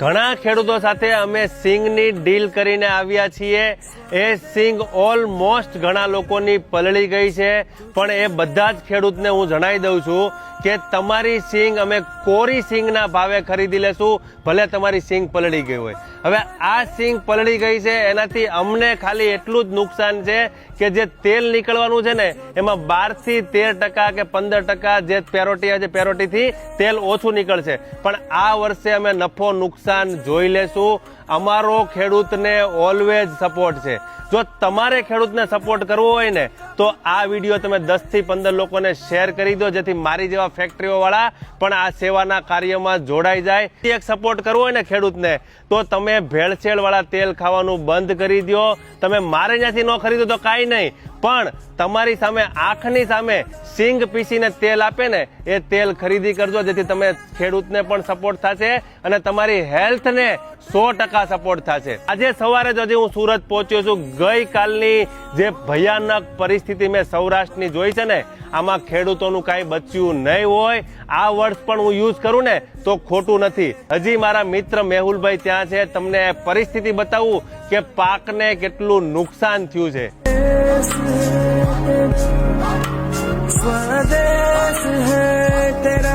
ઘણા ખેડૂતો સાથે અમે સિંગની ડીલ કરીને આવ્યા છીએ. એ સિંગ ઓલમોસ્ટ ઘણા લોકોની પલળી ગઈ છે, પણ એ બધા જ ખેડૂતને હું જણાવી દઉં છું કે તમારી સિંગ અમે કોરી સિંગના ભાવે ખરીદી લેશું, ભલે તમારી સિંગ પલળી ગઈ હોય. હવે આ સિંગ પલળી ગઈ છે એનાથી અમને ખાલી એટલું જ નુકસાન છે કે જે તેલ નીકળવાનું છે ને એમાં 12 થી 13% કે 15% જે પેરોટીથી તેલ ઓછું નીકળશે. પણ આ વર્ષે અમે નફો નુકસાન જોઈ લેશું. અમારો ખેડૂતને ઓલવેઝ સપોર્ટ છે. જો તમારે ખેડૂતને સપોર્ટ કરવો હોય ને તો આ વિડીયો તમે 10 થી 15 લોકોને શેર કરી દો, જેથી મારી જેવા ફેક્ટરીઓ વાળા પણ આ સેવાના કાર્યમાં જોડાઈ જાય. એક સપોર્ટ કરવો હોય ને ખેડૂતને તો તમે ભેળસેળ વાળા તેલ ખાવાનું બંધ કરી દો. તમે મારે ત્યાંથી ન ખરીદો તો કાંઈ નહીં, પણ તમારી સામે આંખની સામે સિંગ પીસીને તેલ આપે ને એ તેલ ખરીદી કરજો, જેથી તમે ખેડૂતને પણ સપોર્ટ થશે અને તમારી હેલ્થને 100% સપોર્ટ થશે. આજે સવારે જ હજી હું સુરત પહોંચ્યો છું. ગઈકાલની જે ભયાનક પરિસ્થિતિ મેં સૌરાષ્ટ્રની જોઈ છે ને, આમાં ખેડૂતોનું કાંઈ બચ્યું નહીં હોય. આ વર્ષ પણ હું યુઝ કરું ને તો ખોટું નથી. હજી મારા મિત્ર મેહુલભાઈ ત્યાં છે, તમને પરિસ્થિતિ બતાવું કે પાકને કેટલું નુકસાન થયું છે. स्वदेश है तेरा